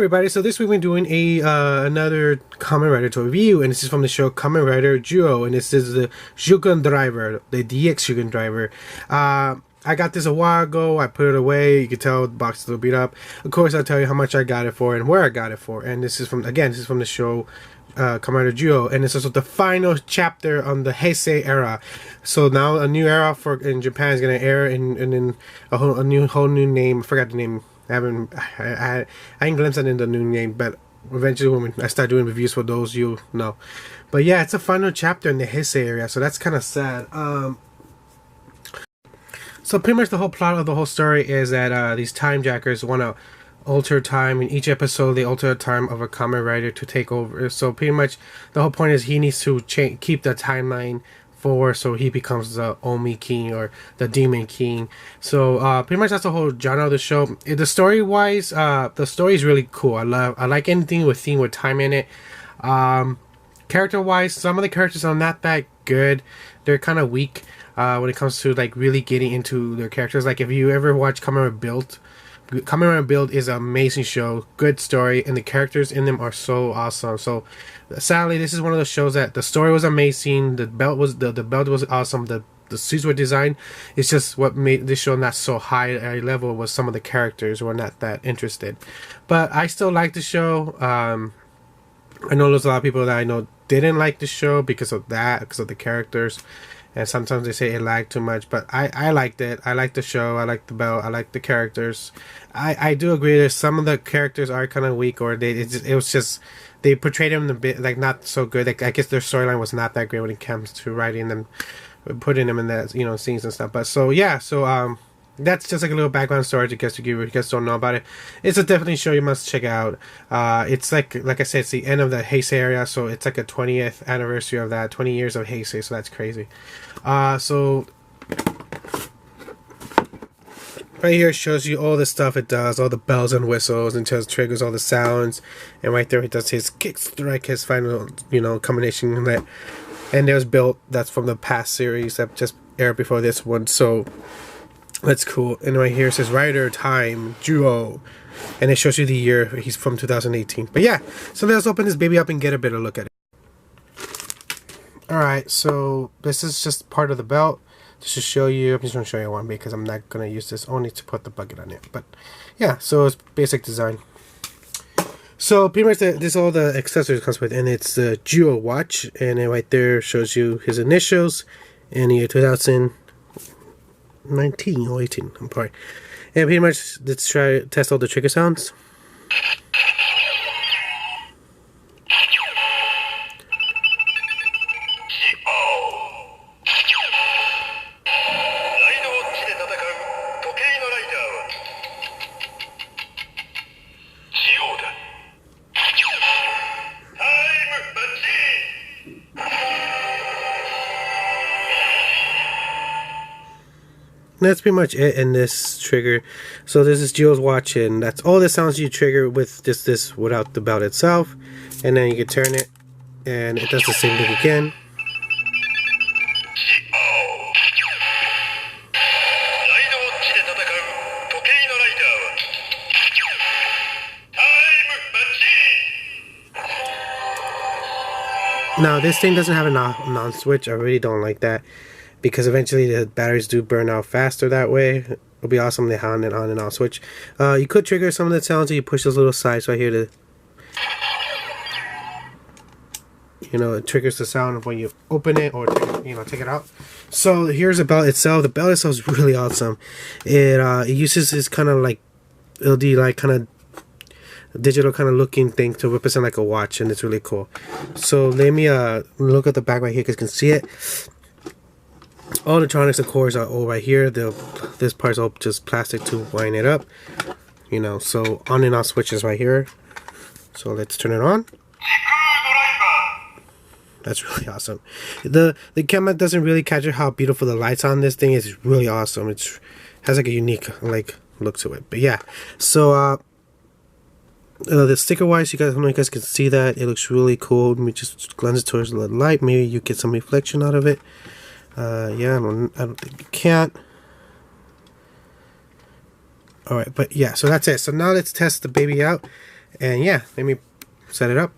Everybody, so this week we're doing a another Kamen Rider review, and this is from the show Kamenriderzio, and this is the Shugun driver, the DX Shugun driver. I got this a while ago. I put it away. You can tell the box is a little beat up. Of course, I'll tell you how much I got it for and where I got it for. And this is from the show Kamenriderzio, and this is also the final chapter on the Heisei era. So now a new era in Japan is gonna air in a whole new name. I forgot the name. I ain't glimpsing in the new name, but eventually when I start doing reviews for those, you'll know. But yeah, it's a final chapter in the Heisei area, so that's kind of sad. So pretty much the whole plot of the whole story is that these time jackers want to alter time. In each episode, they alter the time of a Kamen Rider to take over. So pretty much the whole point is he needs to keep the timeline forward, so he becomes the Omi King or the Demon King. So pretty much that's the whole genre of the show. The story wise, the story is really cool. I like anything with theme with time in it. Character wise, some of the characters are not that good. They're kind of weak when it comes to like really getting into their characters. Like if you ever watch Kamen Rider Build is an amazing show, good story, and the characters in them are so awesome. So sadly, this is one of those shows that the story was amazing, the belt was awesome, the suits were designed. It's just what made this show not so high a level was some of the characters were not that interested. But I still like the show. I know there's a lot of people that I know didn't like the show because of the characters. And sometimes they say it lagged too much, but I liked it. I liked the show. I liked the belt. I liked the characters. I do agree that some of the characters are kind of weak, or it was just they portrayed them a bit like not so good. Like, I guess their storyline was not that great when it comes to writing them, putting them in that scenes and stuff. But so yeah, that's just like a little background story to guess if you guys don't know about it. It's a definitely show you must check out. It's like I said, it's the end of the Heisei area, so it's like a 20th anniversary of that, 20 years of Heisei, so that's crazy. So right here it shows you all the stuff it does, all the bells and whistles, and just triggers all the sounds. And right there it does his kick strike, his final combination that. And there's built that's from the past series that just aired before this one. So that's cool. And right here it says Rider Time Duo, and it shows you the year. He's from 2018. But yeah, so let's open this baby up and get a better look at it. Alright, so this is just part of the belt. Just to show you, I'm just going to show you one because I'm not going to use this only to put the bucket on it. But yeah, so it's basic design. So pretty much this all the accessories comes with, and it's the Duo watch, and it right there shows you his initials in the year 2019 or 18. I'm sorry. And pretty much let's test all the trigger sounds. That's pretty much it in this trigger. So this is Jill's watch, and that's all the sounds you trigger with just this without the belt itself. And then you can turn it, and it does the same thing again. Now this thing doesn't have a non switch. I really don't like that, because eventually the batteries do burn out faster that way. It'll be awesome to have an on and off switch. You could trigger some of the sounds. You push those little sides right here to, it triggers the sound of when you open it or take it out. So here's the belt itself. The belt itself is really awesome. It uses this kind of like LD like kind of digital kind of looking thing to represent like a watch, and it's really cool. So let me look at the back right here because you can see it. All the electronics and cores are all right here. This part's all just plastic to wind it up. So on and off switches right here. So let's turn it on. That's really awesome. The camera doesn't really capture how beautiful the lights on this thing is. It's really awesome. It has like a unique look to it. But yeah, so the sticker wise, I don't know if you guys can see that. It looks really cool. Let me just glance it towards the light. Maybe you get some reflection out of it. Yeah, I don't think you can. Alright, but yeah, so that's it. So now let's test the baby out. And yeah, let me set it up.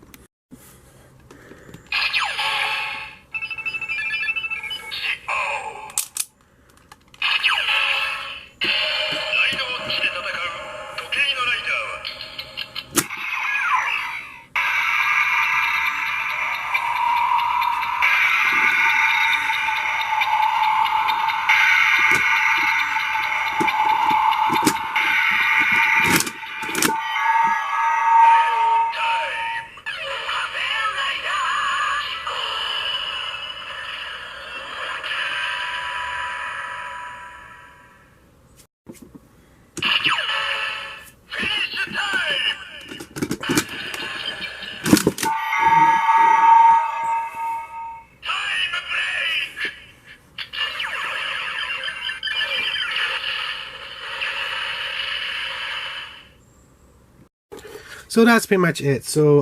So that's pretty much it. So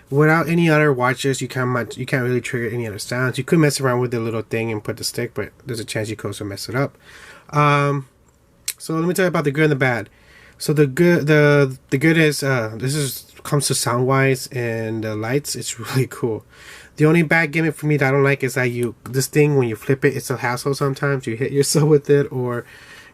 without any other watches, you can't really trigger any other sounds. You could mess around with the little thing and put the stick, but there's a chance you could also mess it up. So let me tell you about the good and the bad. So the good is comes to sound wise and the lights. It's really cool. The only bad gimmick for me that I don't like is that this thing, when you flip it, it's a hassle sometimes. You hit yourself with it, or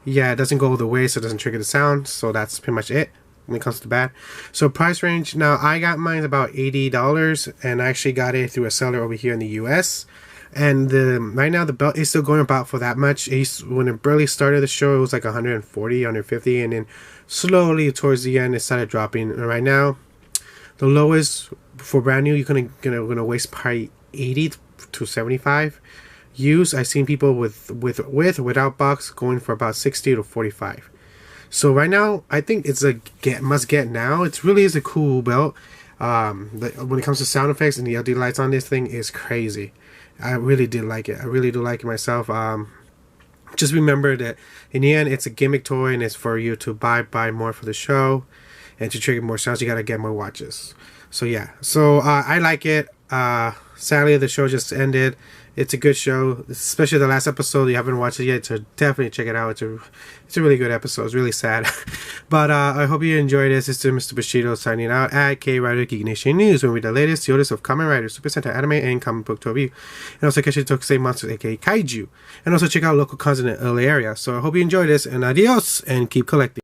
yeah, it doesn't go all the way, so it doesn't trigger the sound. So that's pretty much it when it comes to the bad. So price range, now I got mine about $80, and I actually got it through a seller over here in the US. And right now the belt is still going about for that much. When it barely started the show, it was like 140, 150, and then slowly towards the end it started dropping. And right now the lowest for brand new, you're gonna waste probably 80 to 75. Used, I've seen people with without box going for about 60 to 45. So right now, I think it's a must get now. It really is a cool belt. When it comes to sound effects and the LED lights on this thing is crazy. I really did like it. I really do like it myself. Just remember that in the end, it's a gimmick toy, and it's for you to buy more for the show, and to trigger more sounds, you gotta get more watches. So yeah, so I like it. Sadly, the show just ended. It's a good show, especially the last episode. You haven't watched it yet, so definitely check it out. It's a really good episode. It's really sad. But I hope you enjoyed this. This is Mr. Bushido signing out at K-Rider Geek Nation News, where we read the latest of Kamen Rider, Super Sentai Anime, and comic book review. And also catch the Tokusatsu monsters, aka Kaiju. And also check out local content in the LA area. So I hope you enjoyed this, and adios, and keep collecting.